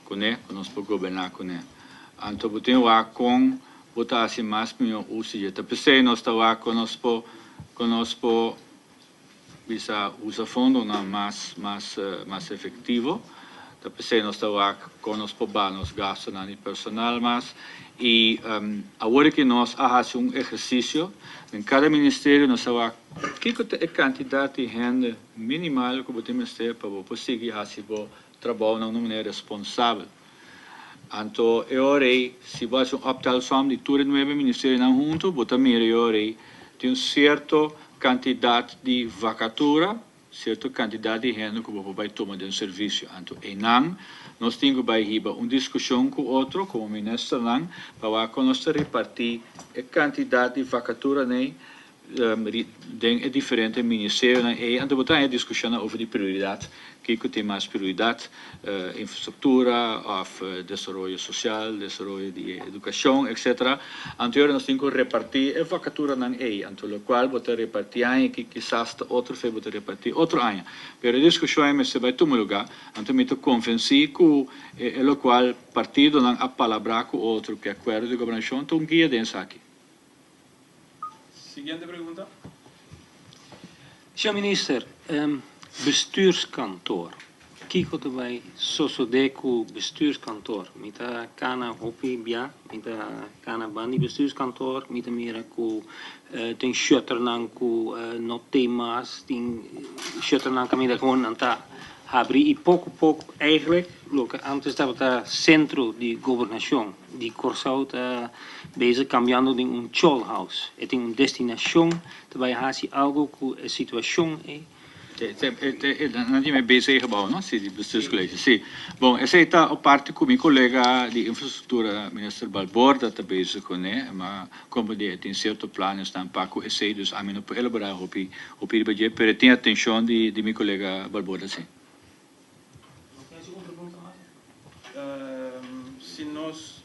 com ele, para nós poder governar com ele. Então, tem o com botar assim mais melhor uso de tapete, nós está lá com nós usar fundo mais efetivo. Tapete nós está lá com nós nos gastos na personal mais e agora que nós fazemos exercício em cada ministério nós está lá que é a quantidade de gente minimal que podemos ter para conseguir fazer o trabalho de uma maneira responsável. Então, eu se você optar som de todo o novo ministério não junto, botar melhor tem uma certa quantidade de vacatura, certa quantidade de gente que vai tomar de um serviço. Então, nós temos que ter uma discussão com o outro, como ministro, para nós repartir a quantidade de vacatura em diferentes ministérios. E então, botar a discussão sobre a prioridade, que tem mais prioridade, infraestrutura, desenvolvimento social, desenvolvimento de educação, etc. Então, nós temos que repartir a vacatura na então, o qual botar repartir ano que quizás outro foi botar repartir outro ano. Mas a discussão se vai tomar lugar, então, me convenci que o qual partido não a palavra com outro que acordo de governação, então, guia dentro aqui. Seguinte pergunta. Senhor Minister, bestuurskantoor. Kiko erbij, Sosodeco bestuurskantoor. Met de Kana Hopi Bia, met de Kana Bandi bestuurskantoor, met de Miraku, ten Shutternanku, no thema's, ten Shutternanku, met de gewoon aan ta. Habri e pouco eigenlijk, antes dat het centro de governação de Corsau bezig cambiando de cholhouse. Het is een destinação, daarbij haast algo que a situação é. Não é bezig gebouwd, não? Sim, bestuurscollege. Sim. Bom, essa é a parte com meu colega de infraestrutura, minister Balborda, está bezig com ele, mas como ele tem certos planos, está para que esse, dus a mim não pode elaborar o budget, mas tem atenção de meu colega Balborda, sim. Se nós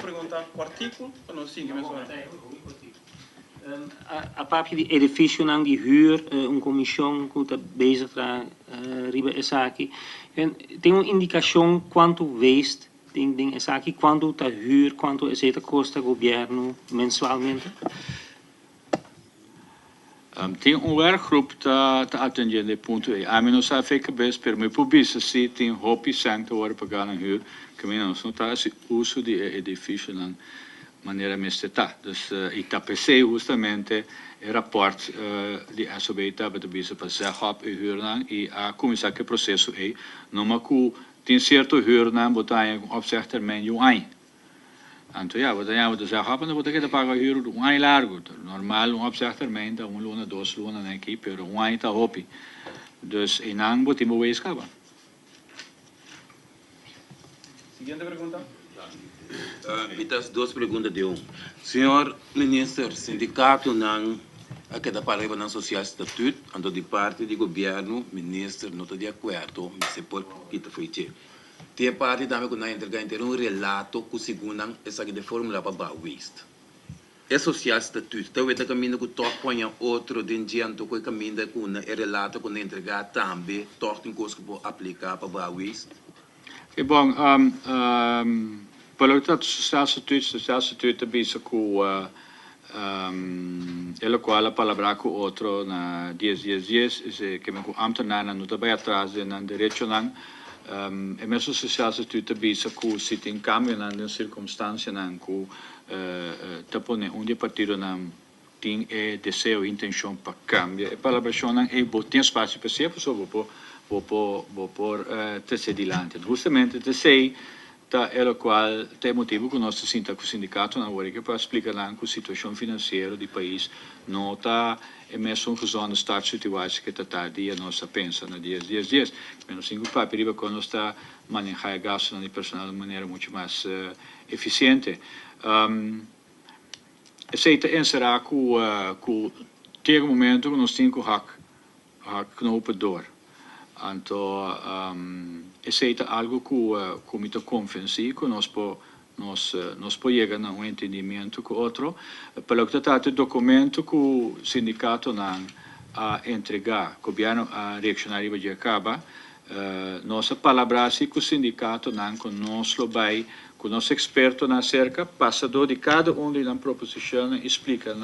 perguntar o artigo, nós seguimos. A parte de edifício não de huur, comissão que está bezig para riba essa aqui. Tem uma indicação quanto waste tem essa aqui, quanto está huur, quanto essa custa governo mensualmente. Tem werkgroep te attenderen ponto. A mim não sabe ficar bem, mas meu publico se tem hopi santo hora pagar na huur, que mim não está esse uso de edifício na maneira mesteta. Dus ITPC justamente o rapport de SOB para de bisa para ser hop e huur na e a começar que processo é, não mas que tem certo huur na botar em opzeg termijn de ano. Então, ja, wat dan zeggen, dan moet ik pagar huur ano largo. Normaal opzeg termijn, dan luna, 2 luna na aqui, pero ano está hopi. Dus em ano botimos o escava. Seguinte pergunta. Mitas 2 perguntas de Senhor Ministro, sindicato não aquela palavra na social estatuto, ando de parte do governo, ministro não está de acordo, mas se por que está feito. Tem parte também que nós entregamos relato que segundo essa de fórmula para o waste. É social estatuto, talvez o caminho que toca põe outro de diante que o caminho que é relato que nós entregamos também, toca em coisa que pode aplicar para o waste. É bom, pelo que social estatuto é bisa com el cual la palabra con otro na 10 que me ambtenaar na nota bij atrás de na derecho nan e messo social se tu te bisa ku sit in cambio na de circunstancia nan ku tapone onde partido nan tem desejo intenção para cambiar e palabra nan e botem espaço para ser pessoa vou por te sedilante justamente te sei tá o qual tem motivo que o nosso sindicato na hora que para explicar lá a situação financeira do país não está emesso um zona start situação que está dia nossa pensa na dias menos 5 para perigo quando está manejar gasto na personal de maneira muito mais eficiente aceita encerrar com chega momento que nós temos que knopen door então aceita algo que me convence que nós podemos chegar a entendimento com outro pelo que está o documento que o sindicato não a entregar o governo a reaccionar e acaba nossa palavra assim que o sindicato não conosco vai com nosso experto na cerca passador de cada da proposição explica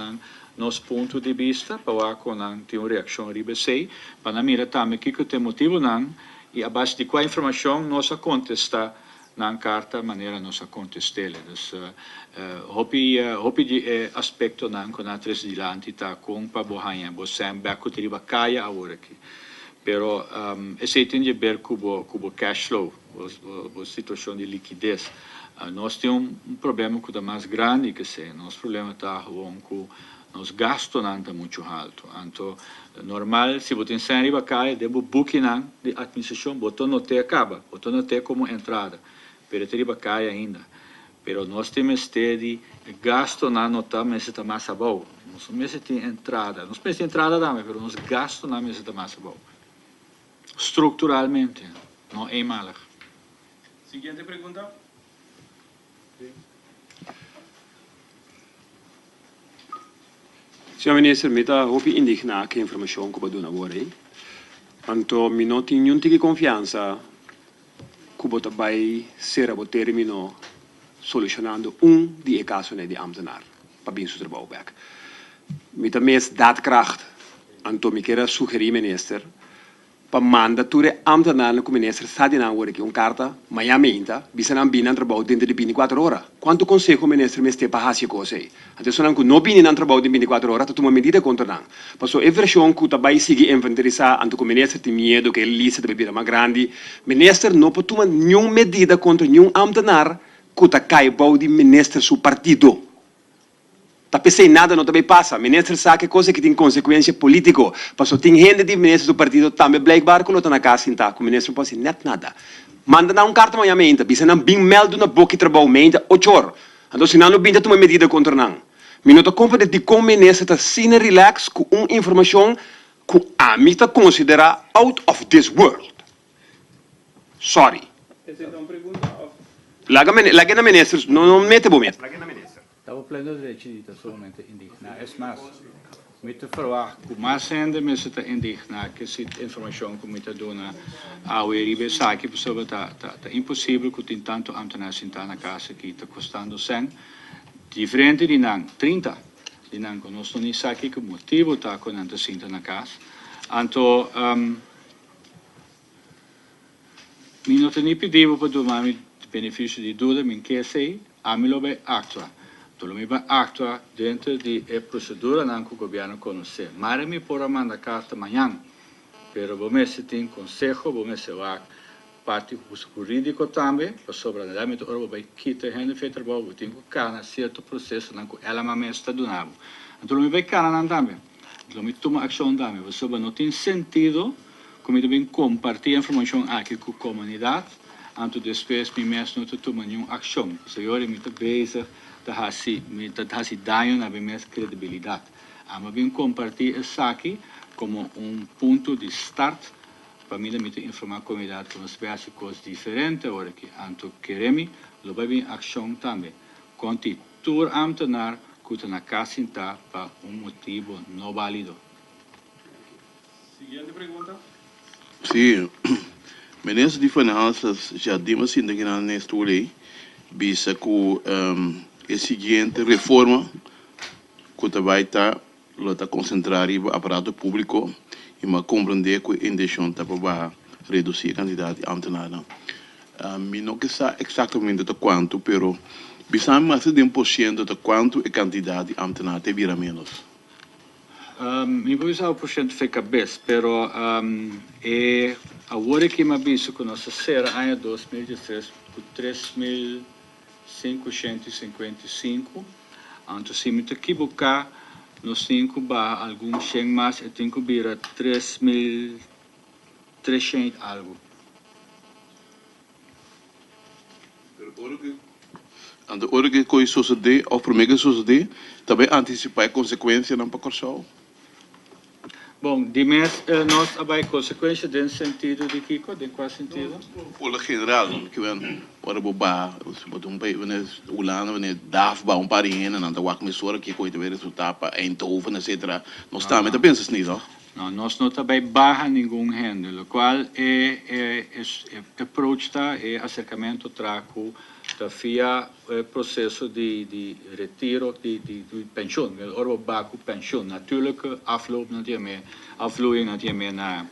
nosso ponto de vista para que não tenha uma reação ribesei para mirar também que tem motivo não e a base de qual informação nós contesta na carta maneira nós contestar hopi de aspecto não com a três dilante tá com para borranha você back to riba caia agora aqui pero esse tem de ver com cash flow a situação de liquidez nós temos problema com o mais grande que sei nosso problema está com nos gastos não está muito alto então normal se você tem riba cai deve booking de administração botou não te acaba botou não te como entrada pero te riba cai ainda pero nós temos de gasto não está mas está mais bom nós mês tem entrada nós mês entrada também pero nos gastos não mês está mais bom estruturalmente não é mal Siguiente pergunta. Senhor Ministro, me está indignado com a informação que eu dou agora. Então, eu não tenho nenhuma confiança que eu vai ser o termino solucionando de casos de ambtenaar para bem seu trabalho. Me também daadkracht. Então, me quero sugerir, minister, para mandar ambtenaar no minister está de agora que carta Miami bisa não bina trabalho dentro de 24 horas. Quanto conselho o ministro me está para fazer coisa? Então, se não bina trabalho de 24 horas, tu uma medida contra não. Passou a versão que tu vai seguir inventarizar, então o ministro tem medo que ele lista de bebida mais grande. Minister não pode tomar nenhuma medida contra nenhum ambtenaar que tu cai de ministro seu partido. Tá pensei nada não também passa. Ministro sabe que coisa que tem consequência política. Passou tem gente de ministro do partido também blijkbaar que não está na casa então o ministro não pode fazer net nada. Manda na carta amanhã mente, bisa não bem meldo na boca de trabalho mente 8 horas. Então se não bem uma medida contra não. Minuto compra de como ministro está sem relax com informação que a mim está considera out of this world. Sorry. Essa é uma pergunta. Laga na ministro não mete bom mesmo. Estava pleno direito de somente indignar. É mais, me te verwacht, que mais gente me está indignar que se informação que me está dando a URIB sabe que pessoa tá impossível que tem tanto ambtenaar sentar na casa que está custando 100, diferente de não 30, de não que nós não sabe que o motivo está com anta sentar na casa. Então, me não tem pedido para tomar benefício de dúvida, me quer sei, a mim lo vai actuar. Então, me vai actuar dentro de procedura que o governo conhece. Mas me pode mandar carta amanhã, pero você tem conselho, você vai parte jurídico também, para sobrenomamente ora vai quitar gente feito trabalho, tem que cana certo processo que ela mesma está dando. Então, me vai cana também. Então, me toma ação também. Você não tem sentido, como também compartilhar informação aqui com a comunidade, então depois me mesmo não toma nenhuma ação. Se eu me estou bezig hasi daño na minha credibilidade. Mas bem compartilhar isso aqui como ponto de start para mim de informar a comunidade que nós vemos coisas diferentes agora que então queremos levar em ação também. Continuar ambtenaar que está na casa para motivo não válido. Siguiente pergunta. Sim, ministro de Finanças já demos indignar nesta lei, visa que a seguinte reforma que também está concentrar o aparato público e mas compreender que a intenção está para reduzir a quantidade de ambtenaren. Não que sabe exatamente de quanto, pero bisam mais de 1% de quanto a quantidade de ambtenaren te vira menos. Mi voy a por ciento de cabeça, pero agora que me visto que nós será ano 2013 por 3.555, então se me equivocar, nos 5 barra algum chega mais, eu tenho que vir a 3.300 algo. En de orge coi suceder, of primeiro suceder, também antecipar a consequência não para corção. Bom, de mês nós vai consequência dentro sentido de Kiko, de qual sentido? Por general, que vem ora boba, se botar wanneer Holanda, wanneer DAF ba um parien en dan wak me sora que coi ver resultado para Eindhoven, etc. Nós está met pensas niet, toch? Não, nós não também barra nenhum rende, o qual é approach é acercamento traco da FIA processo de retiro de pensioen, o baco pensioen. Natuurlijk afvloeiing natuurlijk na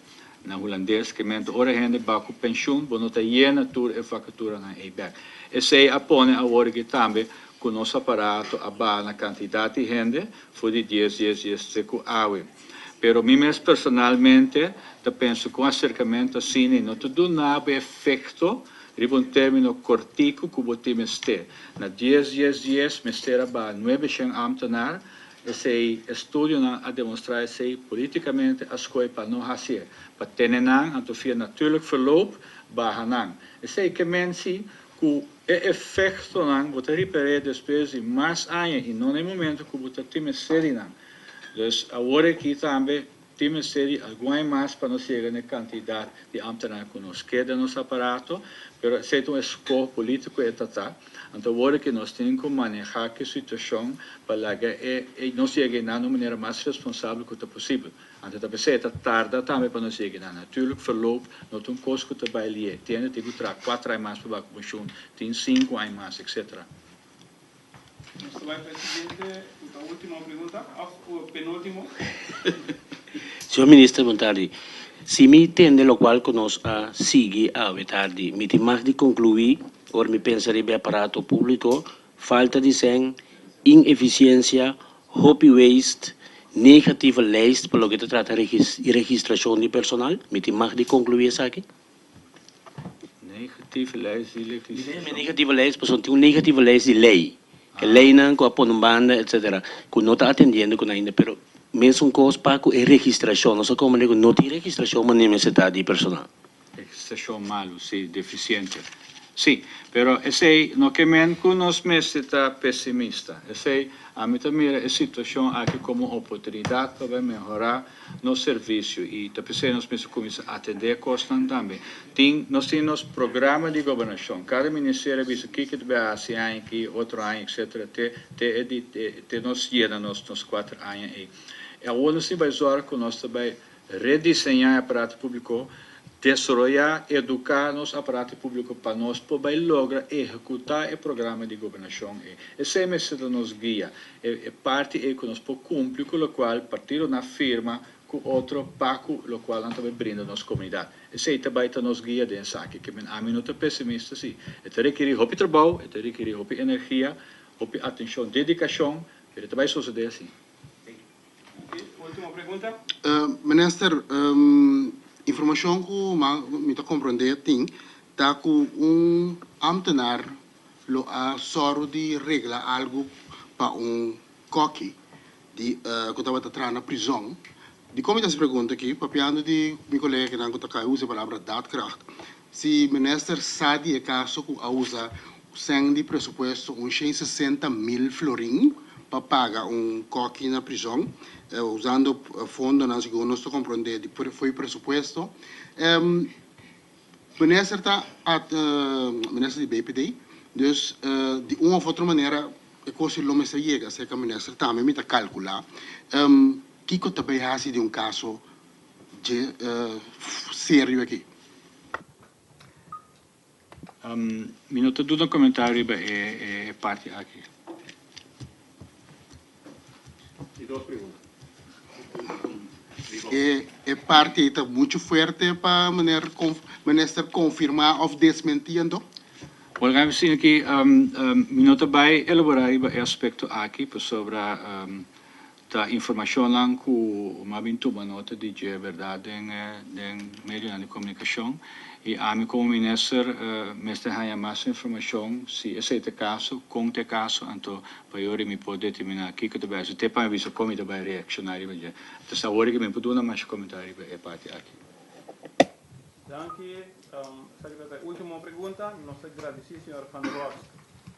holandês que mente ora rende baco pensioen, bono ta jena tour e vacatura na e-back. E sei appone a orge também com nosso aparato a ba na quantidade de rende foi de 10 seco awe. Pero mim personalmente, eu penso que um acercamento assim não te dá nada efeito, riba termino cortico que o time este. Na 10, mestera ba 900 ambtenaar, esse estudo a demonstrar esse politicamente as coisas para não fazer. Para ter não, então via natuurlijk verloop, ba não. Esse que mensi que o efeito não, você reparar depois de mais anos e não é momento que você time este não. Dus agora aqui também temos de alguma mais para nós chegar na quantidade de ambtenaren que nos queda no aparato, mas é um escopo político e estatal. Então agora que nós temos que manejar a situação para que nós cheguemos de maneira mais responsável que possível. Então também é tarde também para nós chegar. Natuurlijk verloop, não tem coisa que vai ali. Tem que trazer 4 anos mais para a comissão, tem 5 anos mais, etc. Nuestro presidente, la última pregunta, o penúltimo. Senhor Ministro, boa tarde. Se me entende o qual que nós sigue a tarde, me tem mais de concluir, ou me pensaria bem aparato público, falta de sen, ineficiência, hobby waste, negativa lijst, para o que trata de registração de personal, me tem mais de concluir isso aqui? Negatieve lijst die Negativa lijst, porque tem negativa lijst de lei. Que lei não, com a banda, etc. Que não está atendendo com ainda, pero mesmo coisa para a registração, não só como não tem registração, mas nem necessidade de personal. Registração malo, sim, deficiente. Sim, pero esse não que men que nós mesmo está pessimista. Esse a mim também a situação aqui como oportunidade para melhorar no serviço e também nós mesmo começar a atender costas também. Nós temos programa de governação. Cada ministério diz aqui que vai assim aqui outro ano, etc. Te nós chega nos 4 anos aí. E agora nós vamos agora que nós também redesenhar o aparato público, desarrollar, educar nosso aparato público para nós poder lograr executar o programa de governação. Esse é o nos guia. É parte que nós podemos cumprir com o qual partido na firma com outro paco, o qual nós também brinda a nossa comunidade. Esse é também nos guia de aqui, que a mim não é pessimista, sim. É requerir hobby trabalho, é requerir hobby energia, hobby atenção, dedicação, mas também sucede assim. Última pergunta. Minister, informação que me está compreendendo está com ambtenaar lo a soro de regla algo para coque de que estava atrás na prisão. De como essa pergunta aqui, papiando de meu colega que não está usa a palavra daadkracht. Se minister sabe o caso que usa sem de pressuposto 60 mil florim para pagar coque na prisão, usando fundo na segundo nós compreender foi pressuposto. Minister minister de BPD, dus de uma ou outra maneira é coisa que não se chega, se que minister também me está calcular. Que que também há de caso de sério aqui? Minuto do comentário é parte aqui. é parte está muito forte para minister confirmar ou desmentir, então? Olha, sim, aqui, minuto vai elaborar o aspecto aqui sobre a informação lá que uma vez tomou nota de que é verdade em meio de comunicação e a mim como ministro me está mais informação se esse é o caso, com o caso, então para eu me poder determinar aqui que também se tem para avisar como ele vai reaccionar e vai então agora que me pode dar mais comentário é parte aqui. Danke, secretário. Última pergunta, nós agradecemos, senhor Van der Horst,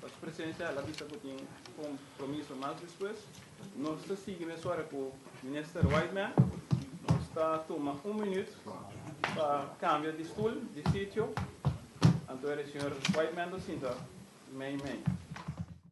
a sua presença, a vista que tem compromisso mais depois. Nós estamos seguindo a hora com o ministro Whiteman. Nós estamos tomando minuto para cambiar de estúdio, de sítio. Então, o senhor Whiteman do Sinta, meio.